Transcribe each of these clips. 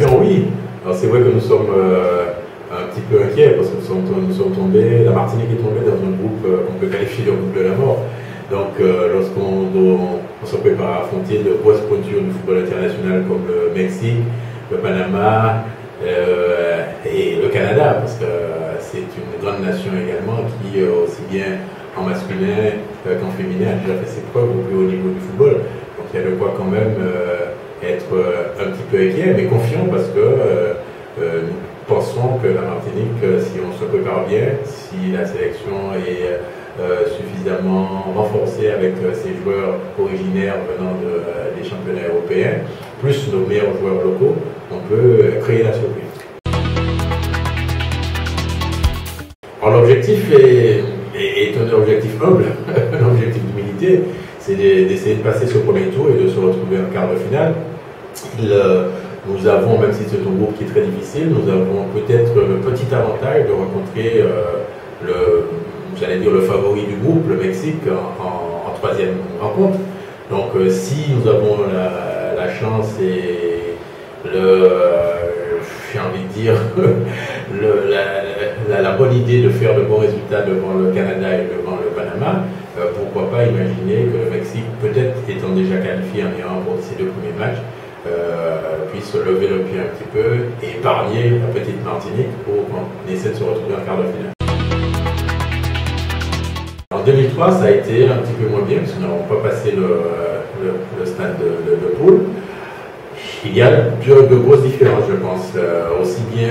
situation, oui. Alors c'est vrai que nous sommes un petit peu inquiets parce que nous sommes tombés, la Martinique est tombée dans un groupe qu'on peut qualifier de groupe de la mort. Donc lorsqu'on se prépare à affronter de grosses pointures du football international comme le Mexique, le Panama et le Canada, parce que c'est une grande nation également qui, aussi bien en masculin qu'en féminin, a déjà fait ses preuves au plus haut niveau du football. Donc il y a de quoi quand même être un petit peu inquiet, mais confiant parce que nous pensons que la Martinique, si on se prépare bien, si la sélection est suffisamment renforcée avec ses joueurs originaires venant des championnats européens, plus nos meilleurs joueurs locaux, on peut créer la surprise. Alors l'objectif est un objectif humble, un objectif d'humilité, c'est d'essayer de passer ce premier tour et de se retrouver en quart de finale. Nous avons, même si c'est un groupe qui est très difficile, nous avons peut-être le petit avantage de rencontrer le favori du groupe, le Mexique, en troisième rencontre. Donc si nous avons la chance et j'ai envie de dire, la bonne idée de faire de bons résultats devant le Canada et devant le Panama, pourquoi pas imaginer que le Mexique, peut-être étant déjà qualifié en ayant remporté ses 2 premiers matchs, puisse lever le pied un petit peu et épargner la petite Martinique pour qu'on essaie de se retrouver en quart de finale. En 2003, ça a été un petit peu moins bien, parce que nous n'avons pas passé le stade de poule. Il y a de grosses différences, je pense, aussi bien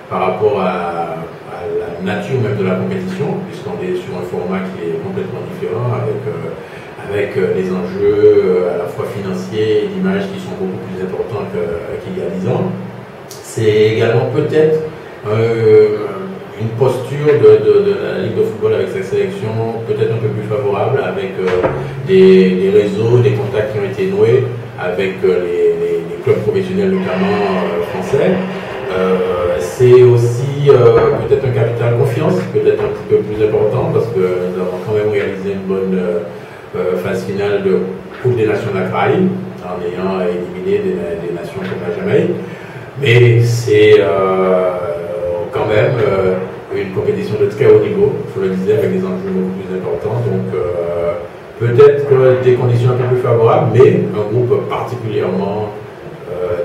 par rapport à la nature même de la compétition, puisqu'on est sur un format qui est complètement différent, avec des enjeux à la fois financiers et d'image qui sont beaucoup plus importants qu'il y a 10 ans. C'est également peut-être une posture de la Ligue de football avec sa sélection peut-être un peu plus favorable, avec des réseaux, des contacts qui ont été noués avec les clubs professionnels notamment français. C'est aussi peut-être un capital confiance, peut-être un petit peu plus important, parce que nous avons quand même réalisé une bonne phase finale de Coupe des Nations de la Caraïbe, en ayant éliminé des nations comme la Jamaïque. Mais c'est quand même une compétition de très haut niveau, je le disais, avec des enjeux beaucoup plus importants. Donc peut-être des conditions un peu plus favorables, mais un groupe particulièrement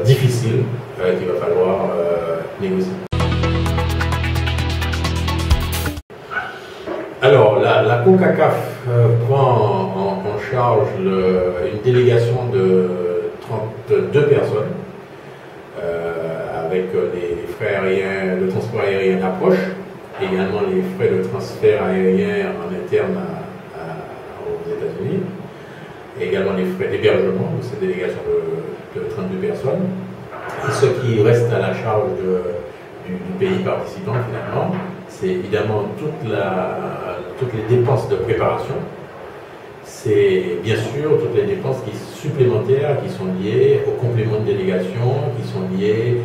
difficile qu'il va falloir négocier. Alors, la CONCACAF prend en charge une délégation de 32 personnes avec les frais aériens, le transport aérien d'approche, également les frais de transfert aérien en interne aux États-Unis, également les frais d'hébergement de cette délégation de 32 personnes. Et ce qui reste à la charge du pays participant finalement, c'est évidemment toutes les dépenses de préparation. C'est bien sûr toutes les dépenses supplémentaires qui sont liées aux compléments de délégation, qui sont liées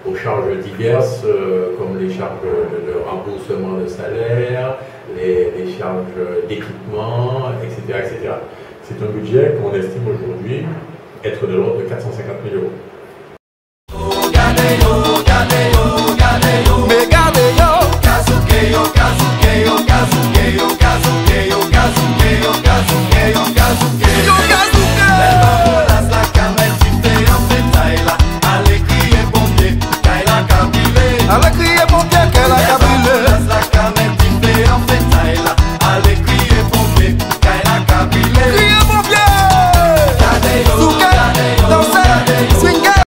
aux charges diverses, comme les charges de remboursement de salaire, les charges d'équipement, etc., etc. C'est un budget qu'on estime aujourd'hui être de l'ordre de 450 000 €.